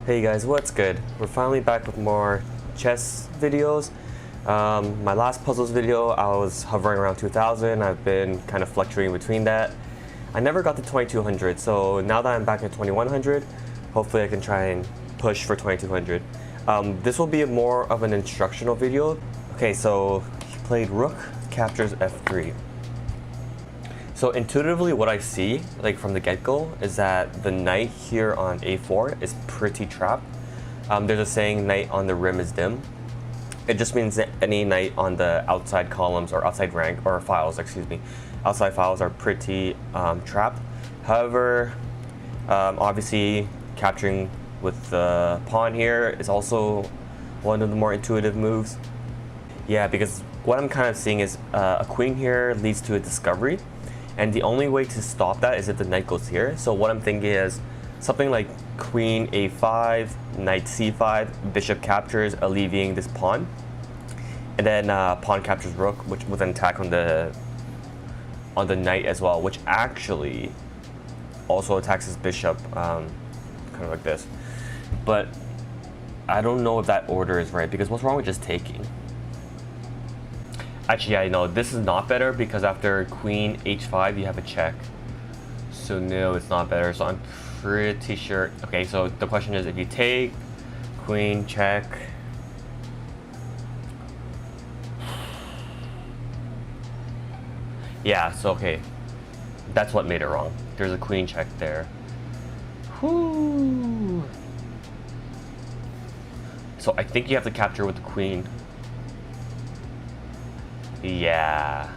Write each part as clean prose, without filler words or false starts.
Hey guys, what's good? We're finally back with more chess videos. My last puzzles video, I was hovering around 2000. I've been kind of fluctuating between that. I never got to 2200, so now that I'm back at 2100, hopefully I can try and push for 2200. This will be more of an instructional video. Okay, so he played rook, captures f3. So intuitively what I see, like from the get-go, is that the knight here on a4 is pretty trapped. There's a saying, knight on the rim is dim. It just means that any knight on the outside columns or outside rank, or files, excuse me, outside files are pretty trapped. However, obviously capturing with the pawn here is also one of the more intuitive moves. Yeah, because what I'm kind of seeing is a queen here leads to a discovery. And the only way to stop that is if the knight goes here. So what I'm thinking is something like queen a5, knight c5, bishop captures, alleviating this pawn. And then pawn captures rook, which with an attack on the knight as well, which actually also attacks his bishop, kind of like this. But I don't know if that order is right, because what's wrong with just taking? Actually, I know this is not better because after queen h5 you have a check. So no, it's not better. So I'm pretty sure. Okay, so the question is, if you take queen check, yeah. So okay, that's what made it wrong. There's a queen check there. Whoo. So I think you have to capture with the queen. Yeah.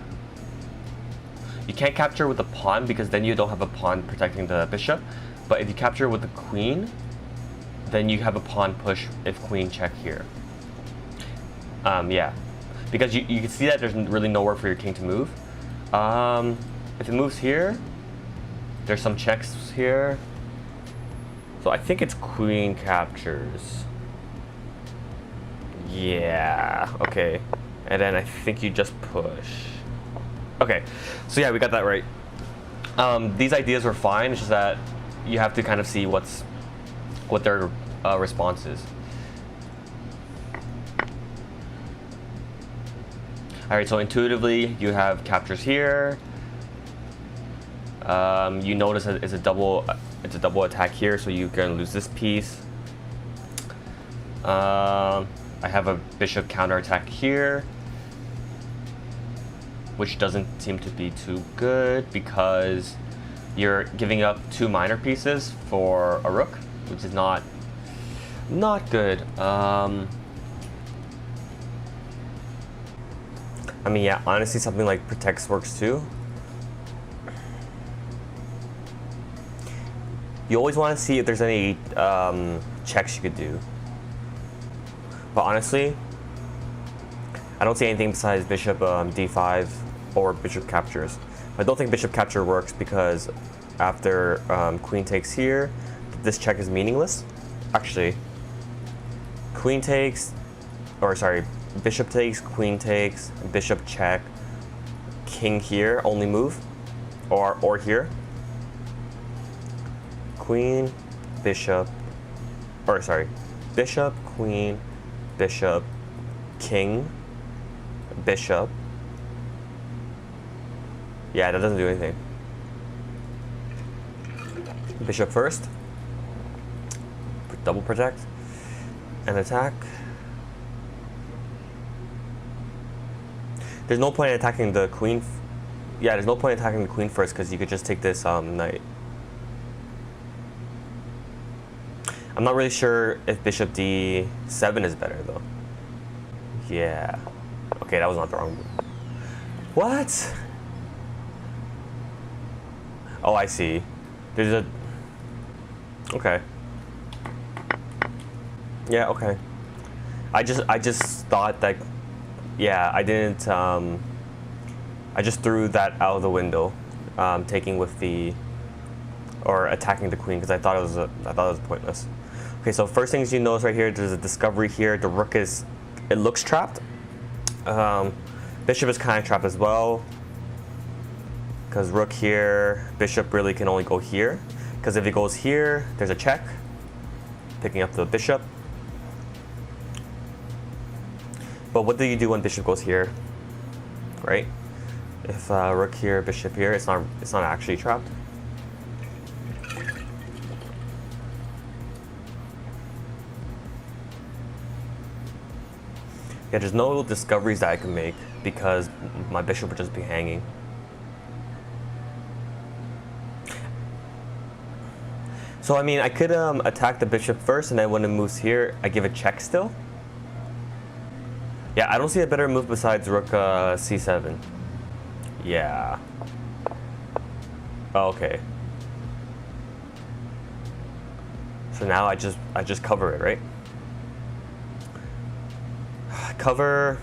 You can't capture with the pawn because then you don't have a pawn protecting the bishop. But if you capture with the queen, then you have a pawn push if queen check here. Yeah. Because you can see that there's really nowhere for your king to move. If it moves here, there's some checks here. So I think it's queen captures. Yeah, okay. And then I think you just push. Okay, so yeah, we got that right. These ideas were fine, it's just that you have to kind of see what their response is. All right, so intuitively, you have captures here. You notice that it's a double attack here, so you're gonna lose this piece. I have a bishop counterattack here, which doesn't seem to be too good because you're giving up two minor pieces for a rook, which is not good. I mean, yeah, honestly, something like protects works too. You always want to see if there's any checks you could do. But honestly, I don't see anything besides bishop d5 or bishop captures. I don't think bishop capture works because after queen takes here, this check is meaningless. Actually, queen takes, or sorry, bishop takes, queen takes, bishop check, king here, only move, or here. Queen, bishop, or sorry, bishop, queen, bishop, king, bishop. Yeah, that doesn't do anything. Bishop first. Double protect. And attack. There's no point in attacking the queen. Yeah, there's no point in attacking the queen first because you could just take this knight. I'm not really sure if bishop d7 is better though. Yeah. Okay, that was not the wrong move. What? Oh, I see. There's a... Okay. Yeah, okay. I just thought that... Yeah, I didn't... I just threw that out of the window, taking with the... Or attacking the queen, because I thought it was pointless. Okay, so first things you notice right here, there's a discovery here. The rook is... It looks trapped. Bishop is kind of trapped as well. Because rook here, bishop really can only go here. Because if it goes here, there's a check. picking up the bishop. But what do you do when bishop goes here, right? If rook here, bishop here, it's not actually trapped. Yeah, there's no discoveries that I can make because my bishop would just be hanging. So I mean, I could attack the bishop first, and then when it moves here, I give a check still. Yeah, I don't see a better move besides rook c7. Yeah. Oh, okay. So now I just cover it, right? Cover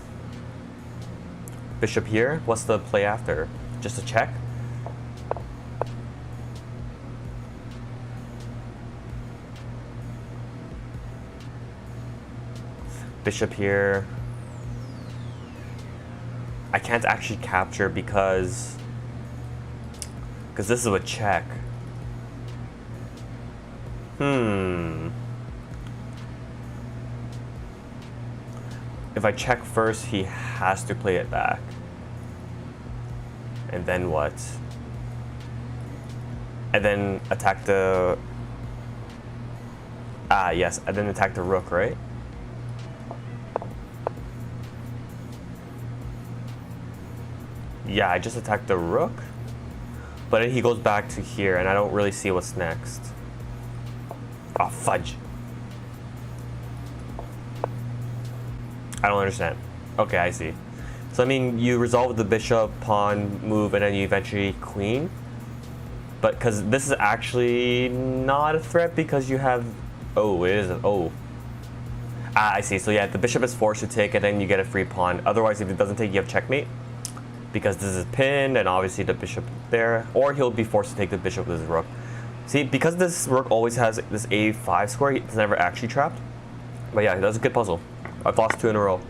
bishop here. What's the play after? Just a check? Bishop here. I can't actually capture because this is a check. If I check first, he has to play it back. And then what? And then attack the... Ah, yes, and then attack the rook, right? Yeah, I just attacked the rook. But then he goes back to here, and I don't really see what's next. Oh, fudge. I don't understand. Okay, I see. So, I mean, you resolve the bishop, pawn, move, and then you eventually queen. But because this is actually not a threat because you have... Oh, it is. Oh. Ah, I see. So, yeah, the bishop is forced to take, and then you get a free pawn. Otherwise, if it doesn't take, you have checkmate. Because this is pinned, and obviously the bishop there. Or he'll be forced to take the bishop with his rook. See, because this rook always has this a5 square, it's never actually trapped. But yeah, that's a good puzzle. I've lost 2 in a row.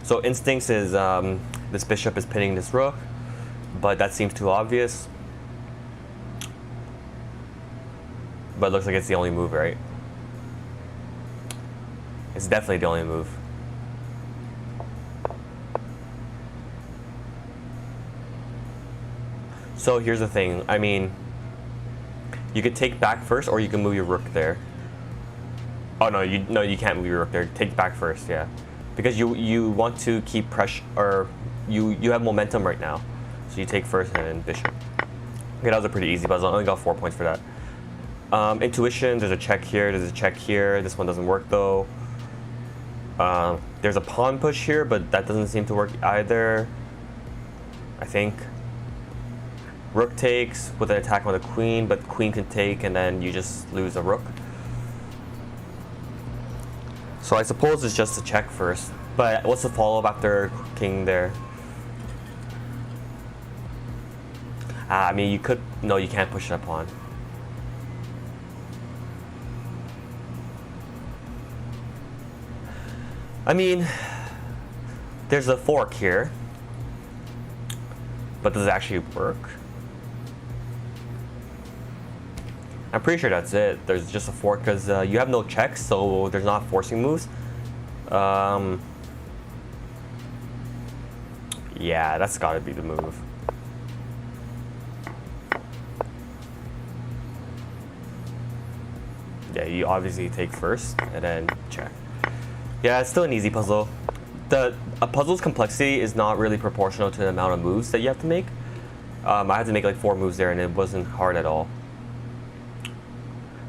So instincts is this bishop is pinning this rook, but that seems too obvious. But it looks like it's the only move, right? It's definitely the only move. So here's the thing. I mean, you could take back first, or you can move your rook there. Oh no, you can't move your rook there. Take back first, yeah, because you want to keep pressure, or you have momentum right now, so you take first and then bishop. Okay, that was a pretty easy puzzle. I only got 4 points for that. Intuition. There's a check here. There's a check here. This one doesn't work though. There's a pawn push here, but that doesn't seem to work either. I think. Rook takes with an attack on the queen, but queen can take and then you just lose a rook. So I suppose it's just a check first. But what's the follow-up after king there? I mean, you could... No, you can't push that pawn. I mean, there's a fork here. But does it actually work? I'm pretty sure that's it. There's just a fork because you have no checks, so there's not forcing moves. Yeah, that's gotta be the move. Yeah, you obviously take first and then check. Yeah, it's still an easy puzzle. A puzzle's complexity is not really proportional to the amount of moves that you have to make. I had to make like 4 moves there and it wasn't hard at all.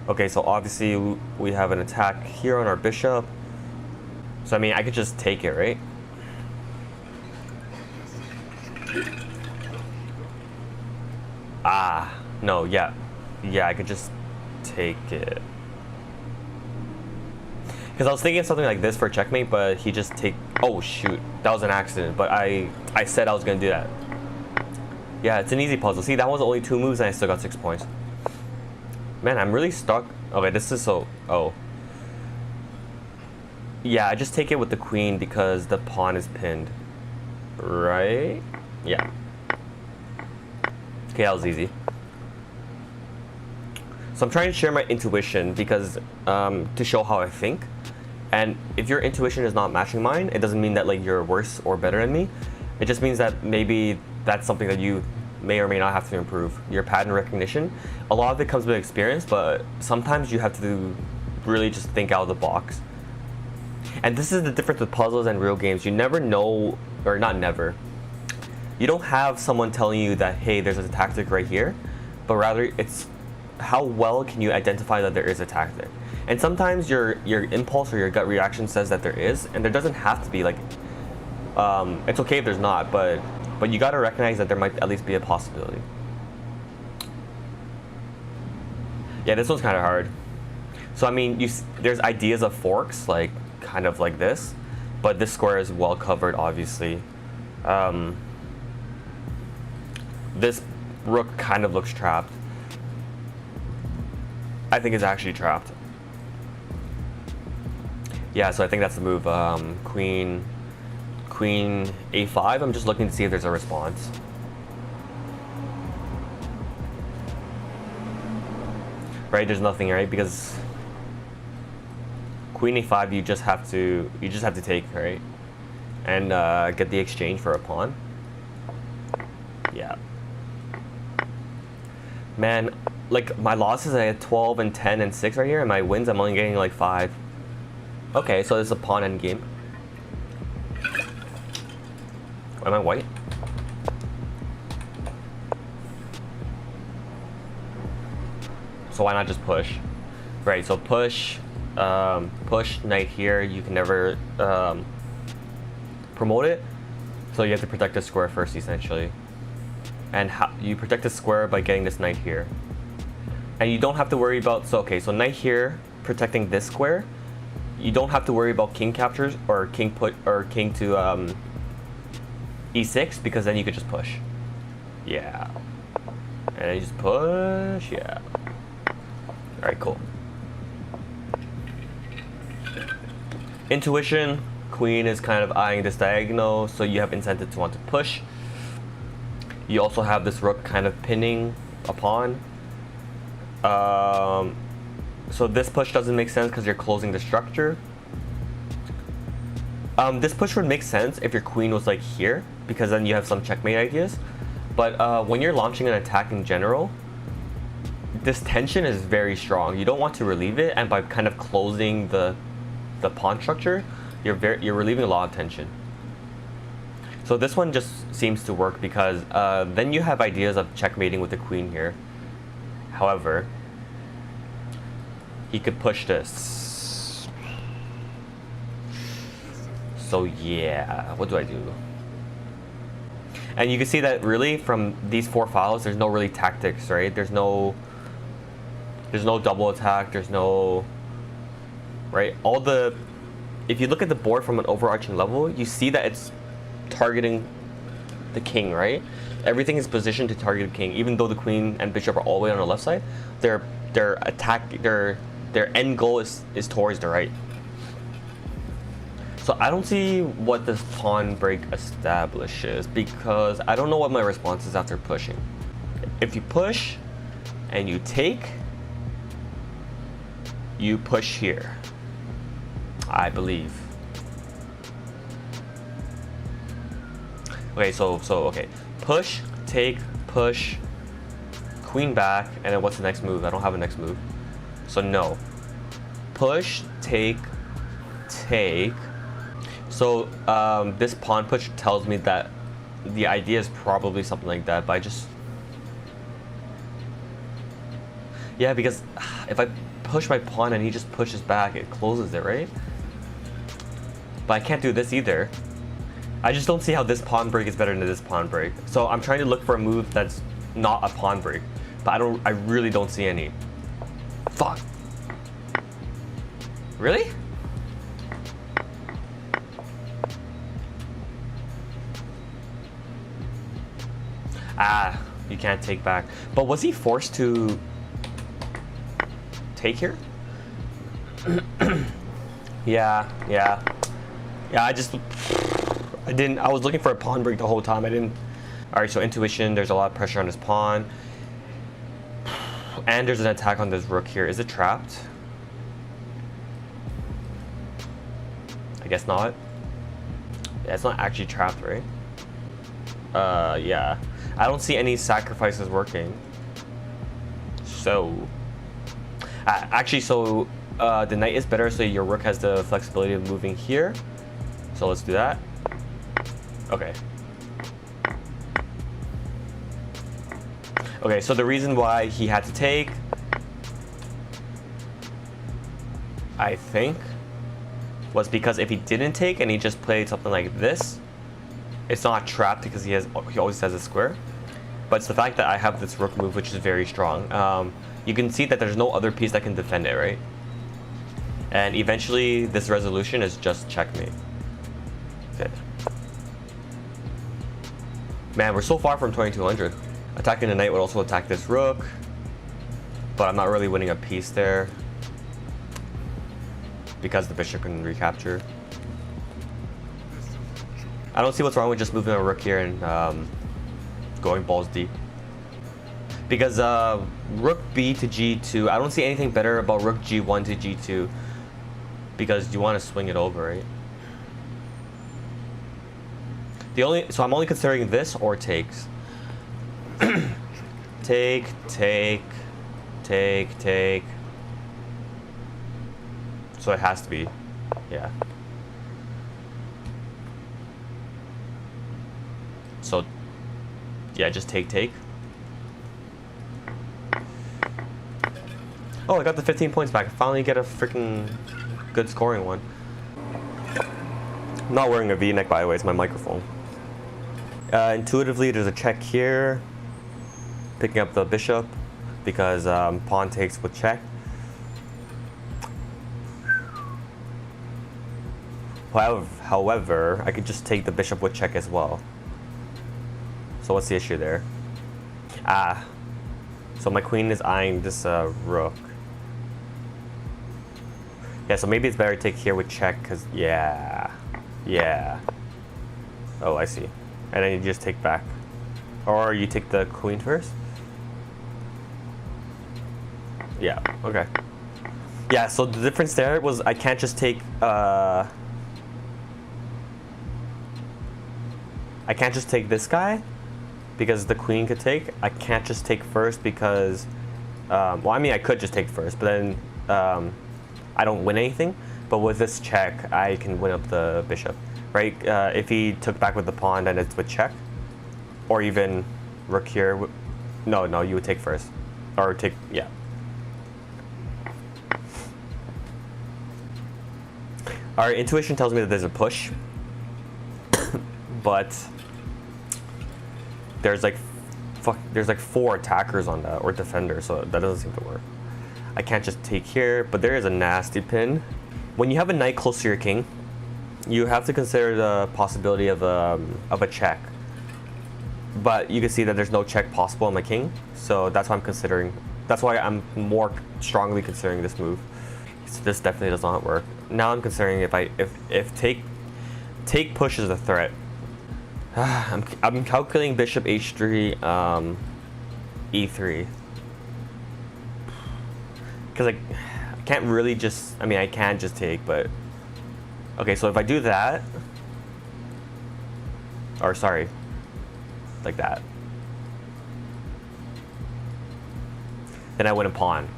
Okay, so obviously we have an attack here on our bishop. So I mean, I could just take it, right? Ah, no, yeah. Yeah, I could just take it. Because I was thinking of something like this for checkmate, but he just take... Oh, shoot. That was an accident, but I said I was going to do that. Yeah, it's an easy puzzle. See, that was only 2 moves and I still got 6 points. Man, I'm really stuck. Okay, this is so... Oh. Yeah, I just take it with the queen because the pawn is pinned. Right? Yeah. Okay, that was easy. So I'm trying to share my intuition because to show how I think. And if your intuition is not matching mine, it doesn't mean that like you're worse or better than me. It just means that maybe that's something that you may or may not have to improve. Your pattern recognition, a lot of it comes with experience, but sometimes you have to really just think out of the box. And this is the difference with puzzles and real games. You never know, or not never. You don't have someone telling you that, hey, there's a tactic right here, but rather it's how well can you identify that there is a tactic. And sometimes your impulse or your gut reaction says that there is, and there doesn't have to be. Like, it's okay if there's not, but you gotta recognize that there might at least be a possibility. Yeah, this one's kind of hard. So I mean, there's ideas of forks, like kind of like this, but this square is well covered, obviously. This rook kind of looks trapped. I think it's actually trapped. Yeah, so I think that's the move. Queen a5. I'm just looking to see if there's a response. Right, there's nothing, right? Because Queen a5, you just have to take, right? And get the exchange for a pawn. Yeah. Man, like my losses, I had 12 and 10 and 6 right here, and my wins, I'm only getting like 5. Okay, so this is a pawn endgame. Am I white? So why not just push? Right, so push, push knight here. You can never promote it, so you have to protect the square first, essentially. And you protect the square by getting this knight here. And you don't have to worry about, so knight here, protecting this square. You don't have to worry about king captures or king to e6, because then you could just push. Yeah. And then you just push, yeah. Alright, cool. Intuition, queen is kind of eyeing this diagonal, so you have incentive to want to push. You also have this rook kind of pinning a pawn. So this push doesn't make sense because you're closing the structure. This push would make sense if your queen was like here, because then you have some checkmate ideas. But when you're launching an attack in general, this tension is very strong. You don't want to relieve it, and by kind of closing the pawn structure, you're relieving a lot of tension. So this one just seems to work because then you have ideas of checkmating with the queen here. However, he could push this. So yeah, what do I do? And you can see that really from these 4 files, there's no really tactics, right? There's no double attack, there's no, right? If you look at the board from an overarching level, you see that it's targeting the king, right? Everything is positioned to target the king, even though the queen and bishop are all the way on the left side. Their end goal is towards the right. So I don't see what this pawn break establishes, because I don't know what my response is after pushing. If you push and you take, you push here, I believe. Okay, so okay, push, take, push, queen back, and then what's the next move? I don't have a next move, so no. Push, take, take. So this pawn push tells me that the idea is probably something like that, but yeah, because if I push my pawn and he just pushes back, it closes it, right? But I can't do this either. I just don't see how this pawn break is better than this pawn break. So I'm trying to look for a move that's not a pawn break, but I really don't see any. Fuck. Really? Ah, you can't take back. But was he forced to take here? Yeah. I was looking for a pawn break the whole time. I didn't. All right, so intuition, there's a lot of pressure on this pawn. and there's an attack on this rook here. Is it trapped? I guess not. Yeah, it's not actually trapped, right? Yeah. I don't see any sacrifices working. So, actually, so the knight is better, so your rook has the flexibility of moving here. So let's do that. Okay. Okay, so the reason why he had to take, I think, was because if he didn't take and he just played something like this, it's not trapped because he always has a square. But it's the fact that I have this rook move, which is very strong. You can see that there's no other piece that can defend it, right? And eventually, this resolution is just checkmate. Okay. Man, we're so far from 2200. Attacking the knight would also attack this rook, but I'm not really winning a piece there because the bishop can recapture. I don't see what's wrong with just moving a rook here and going balls deep. Because rook b to g2, I don't see anything better about rook g1 to g2 because you want to swing it over, right? So I'm only considering this or takes. Take. So it has to be, yeah. So, yeah, just take. Oh, I got the 15 points back. I finally get a freaking good scoring one. I'm not wearing a V-neck, by the way, it's my microphone. Intuitively, there's a check here. Picking up the bishop because pawn takes with check. However, I could just take the bishop with check as well. So what's the issue there? So my queen is eyeing this rook. Yeah, so maybe it's better to take here with check because, yeah. Oh, I see. And then you just take back. Or you take the queen first? Yeah, okay. Yeah, so the difference there was I can't just take this guy because the queen could take. I can't just take first because well, I mean I could just take first, but then I don't win anything. But with this check, I can win up the bishop, right? If he took back with the pawn, then it's with check. Or even rook here. No, you would take first. Or take, yeah. Our intuition tells me that there's a push. But there's like 4 attackers on that, or defenders, so that doesn't seem to work. I can't just take here, but there is a nasty pin. When you have a knight close to your king, you have to consider the possibility of a check. But you can see that there's no check possible on my king, so that's why I'm considering. That's why I'm more strongly considering this move. So this definitely does not work. Now I'm considering if take push is a threat. I'm calculating bishop h3, e3. Because I can't really just, I mean I can just take, but okay, so if I do that, or sorry, like that, then I win a pawn.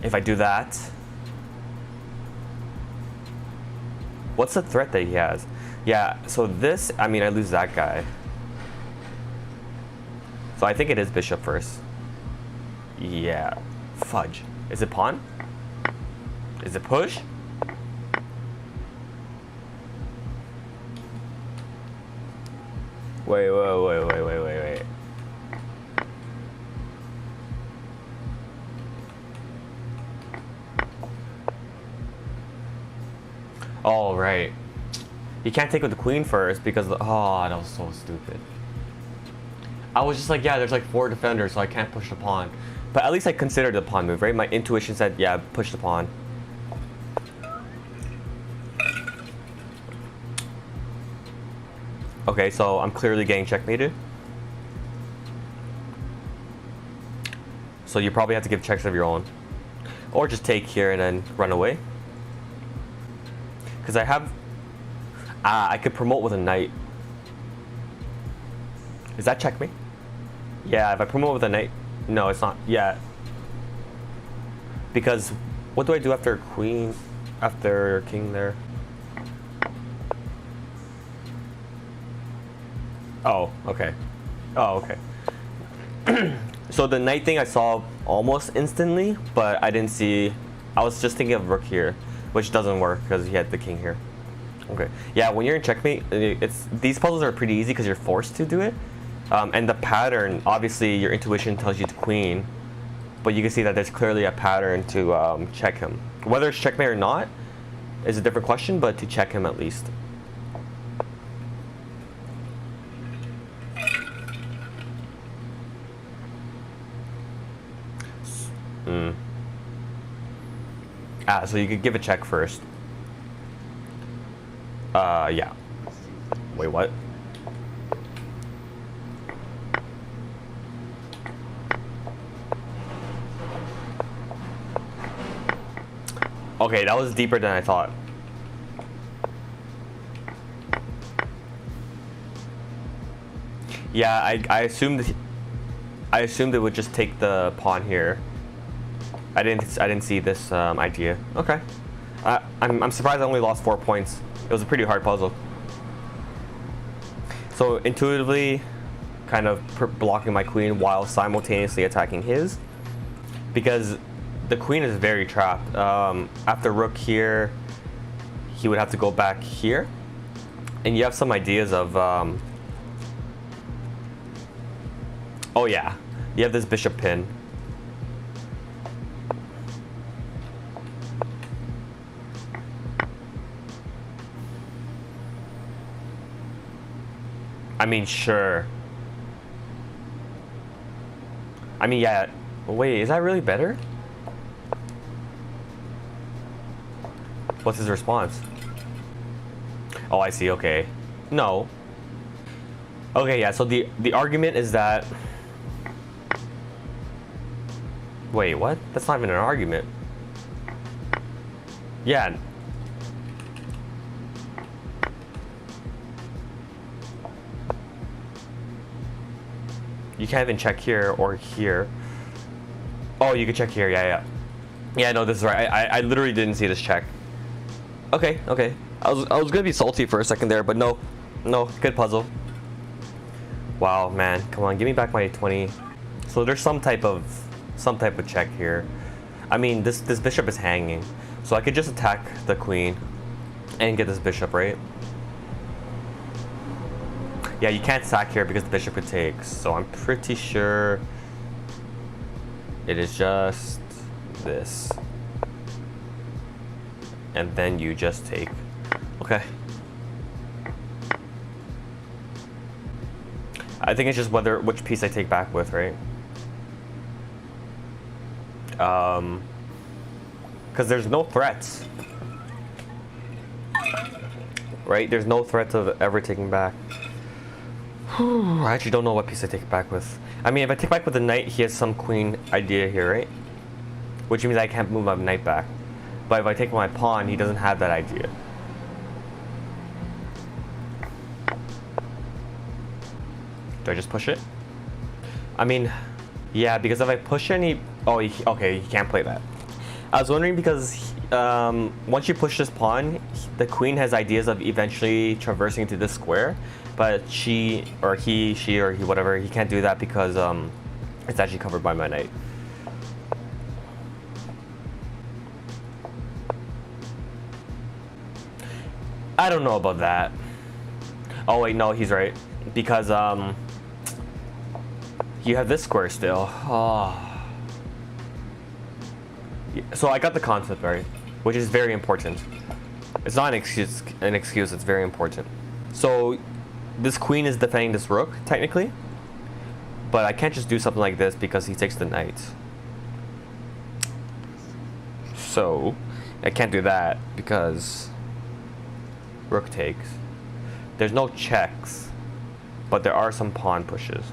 If I do that, what's the threat that he has? Yeah, so this, I mean I lose that guy. So I think it is bishop first. Yeah, fudge. Is it pawn? Is it push? Wait. Oh, right. You can't take with the queen first because, oh, that was so stupid. I was just like, yeah, there's like 4 defenders, so I can't push the pawn. But at least I considered the pawn move, right? My intuition said, yeah, push the pawn. Okay, so I'm clearly getting checkmated. So you probably have to give checks of your own. Or just take here and then run away. Because I have... I could promote with a knight. Is that checkmate? Yeah, if I promote with a knight... No, it's not. Yeah. Because what do I do after queen? After king there? Oh, okay. Oh, okay. So the knight thing I saw almost instantly, but I didn't see... I was just thinking of rook here, which doesn't work because he had the king here. Okay. Yeah, when you're in checkmate, these puzzles are pretty easy because you're forced to do it. And the pattern, obviously your intuition tells you to queen, but you can see that there's clearly a pattern to check him. Whether it's checkmate or not is a different question, but to check him at least. So you could give a check first. Yeah. Wait, what? Okay, that was deeper than I thought. Yeah, I assumed it would just take the pawn here. I didn't see this idea. Okay, I'm surprised I only lost 4 points. It was a pretty hard puzzle. So intuitively, kind of blocking my queen while simultaneously attacking his, because the queen is very trapped. After rook here, he would have to go back here, and you have some ideas of. Oh yeah, you have this bishop pin. I mean, sure. I mean, yeah. Wait, is that really better? What's his response? Oh, I see. Okay. No. Okay, yeah. So the argument is that. Wait, what? That's not even an argument. Yeah. You can't even check here or here. Oh, you can check here. Yeah. Yeah, no, this is right. I literally didn't see this check. Okay. I was gonna be salty for a second there, but no, good puzzle. Wow, man, come on, give me back my 20. So there's some type of check here. I mean, this bishop is hanging, so I could just attack the queen and get this bishop, right? Yeah, you can't sack here because the bishop could take, so I'm pretty sure it is just this. And then you just take. Okay. I think it's just which piece I take back with, right? Because there's no threats. Right? There's no threats of ever taking back. I actually don't know what piece I take it back with. I mean, if I take back with the knight, he has some queen idea here, right? Which means I can't move my knight back. But if I take my pawn, he doesn't have that idea. Do I just push it? I mean, yeah, because if I push it and he... Oh, okay, he can't play that. I was wondering because once you push this pawn, the queen has ideas of eventually traversing into this square. But she, or he, whatever, he can't do that because it's actually covered by my knight. I don't know about that. Oh wait, no, he's right. Because you have this square still. Oh. So I got the concept right, which is very important. It's not an excuse, it's very important. So this queen is defending this rook, technically. But I can't just do something like this because he takes the knight. So I can't do that because rook takes. There's no checks, but there are some pawn pushes.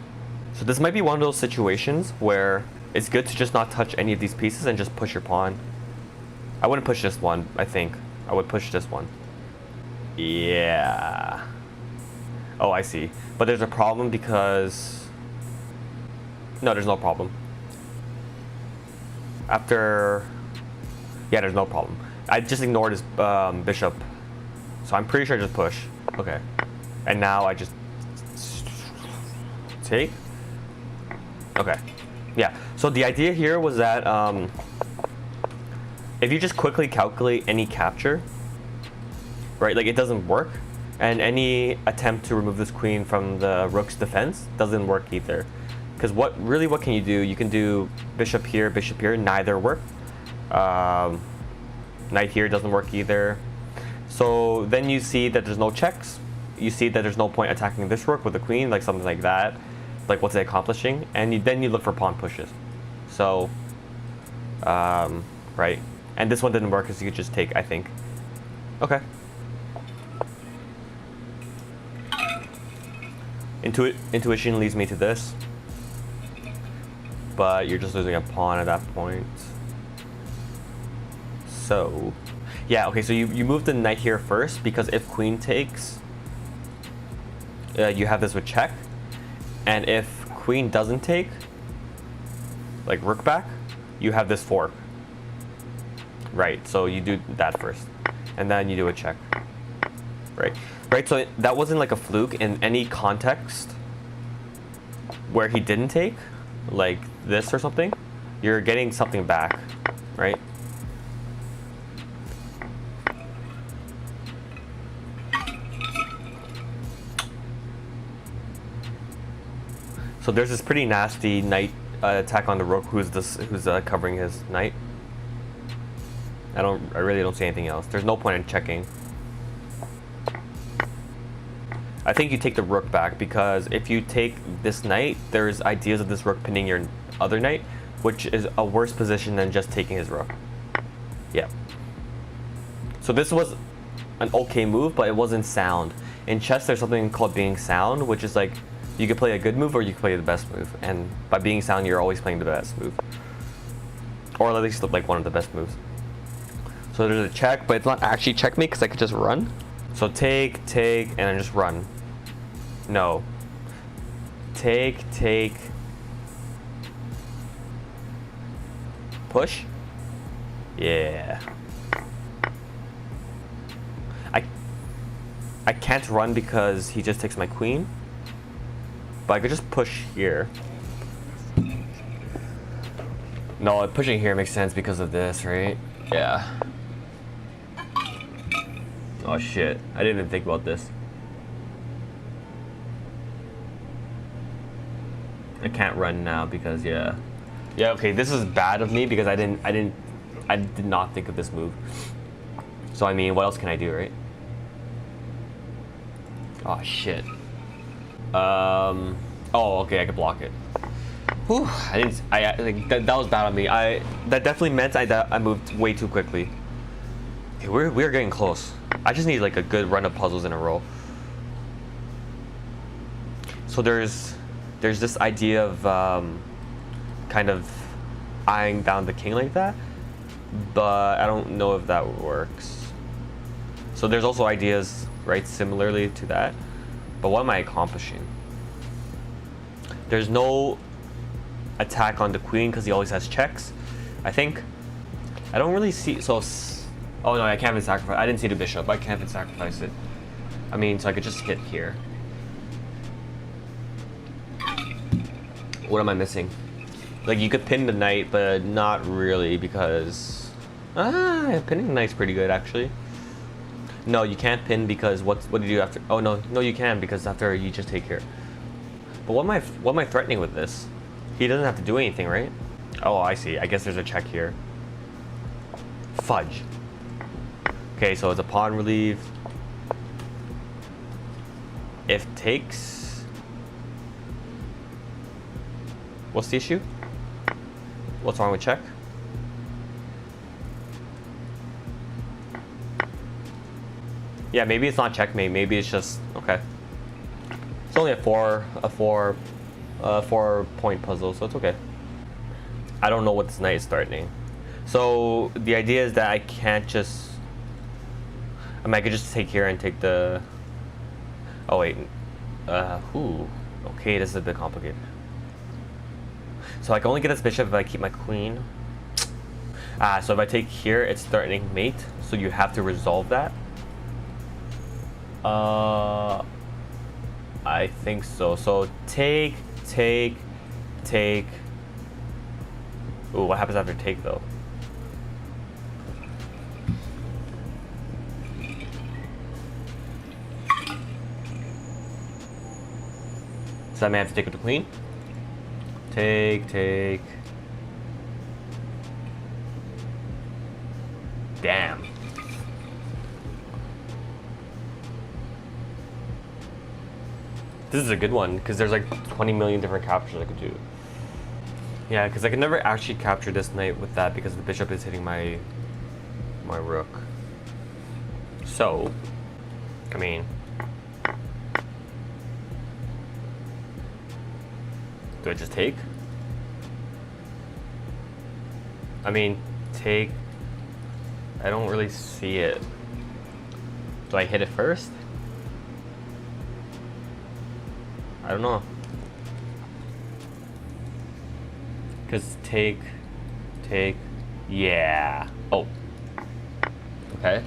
So this might be one of those situations where it's good to just not touch any of these pieces and just push your pawn. I wouldn't push this one, I think. I would push this one. Yeah. Oh, I see. But there's a problem because... No, there's no problem. After... Yeah, there's no problem. I just ignored his bishop. So I'm pretty sure I just push. Okay. And now I just... Take? Okay. Yeah. So the idea here was that if you just quickly calculate any capture, right, like it doesn't work, and any attempt to remove this queen from the rook's defense doesn't work either. Because what can you do? You can do bishop here, neither work. Knight here doesn't work either. So then you see that there's no checks. You see that there's no point attacking this rook with the queen, like something like that. Like what's it accomplishing? And then you look for pawn pushes. So, right. And this one didn't work because you could just take, I think. Okay. Intuition leads me to this. But you're just losing a pawn at that point. So, yeah, okay, so you move the knight here first because if queen takes, you have this with check. And if queen doesn't take, like rook back, you have this fork. Right, so you do that first. And then you do a check. Right, so that wasn't like a fluke in any context where he didn't take, like this or something. You're getting something back, right? So there's this pretty nasty knight attack on the rook who's covering his knight. I really don't see anything else. There's no point in checking. I think you take the rook back because if you take this knight, there's ideas of this rook pinning your other knight, which is a worse position than just taking his rook. Yeah. So this was an okay move, but it wasn't sound. In chess, there's something called being sound, which is like you could play a good move or you could play the best move. And by being sound, you're always playing the best move. Or at least like one of the best moves. So there's a check, but it's not actually checkmate because I could just run. So take, and then just run. No. Take. Push. Yeah. I can't run because he just takes my queen. But I could just push here. No, pushing here makes sense because of this, right? Yeah. Oh shit, I didn't even think about this. I can't run now because yeah, okay, this is bad of me because I did not think of this move. So I mean, what else can I do, right? Oh shit. Oh, okay, I could block it. Whew, that was bad on me. That definitely meant I moved way too quickly. Okay, we're getting close. I just need like a good run of puzzles in a row. So there's this idea of kind of eyeing down the king like that, but I don't know if that works. So there's also ideas, right, similarly to that, but what am I accomplishing? There's no attack on the queen because he always has checks, I think. I don't really see, so, oh no, I can't even sacrifice. I didn't see the bishop. I can't even sacrifice it. I mean, so I could just hit here. What am I missing? Like, you could pin the knight, but not really because... pinning the knight's pretty good, actually. No, you can't pin because what do you do after... Oh, no, you can because after you just take here. But what am I threatening with this? He doesn't have to do anything, right? Oh, I see. I guess there's a check here. Fudge. Okay, so it's a pawn relief. If takes... What's the issue? What's wrong with check? Yeah, maybe it's not checkmate. Maybe it's just... Okay. It's only a 4-point puzzle, so it's okay. I don't know what this knight is threatening. So the idea is that I can't just, I mean, I could just take here and take the, oh wait, okay, this is a bit complicated. So I can only get this bishop if I keep my queen. So if I take here, it's threatening mate, so you have to resolve that. I think so. So take. Ooh, what happens after take though? So I may have to take with the queen. Take. Damn. This is a good one, because there's like 20 million different captures I could do. Yeah, because I could never actually capture this knight with that because the bishop is hitting my rook. So, I mean, do I just take? I mean, take. I don't really see it. Do I hit it first? I don't know. Because take, yeah. Oh. Okay.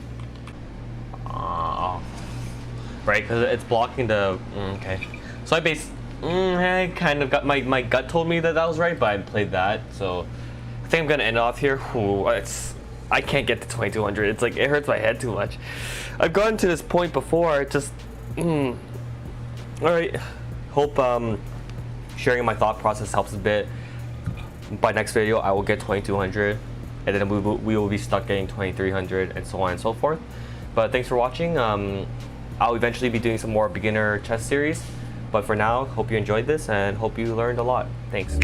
Right, because it's blocking the, okay. So I kind of got, my gut told me that was right, but I played that, so I think I'm gonna end off here. Ooh, I can't get to 2200. It's like, it hurts my head too much. I've gotten to this point before, it just, all right. Hope sharing my thought process helps a bit. By next video, I will get 2200, and then we will be stuck getting 2300, and so on and so forth. But thanks for watching. I'll eventually be doing some more beginner chess series. But for now, hope you enjoyed this and hope you learned a lot. Thanks.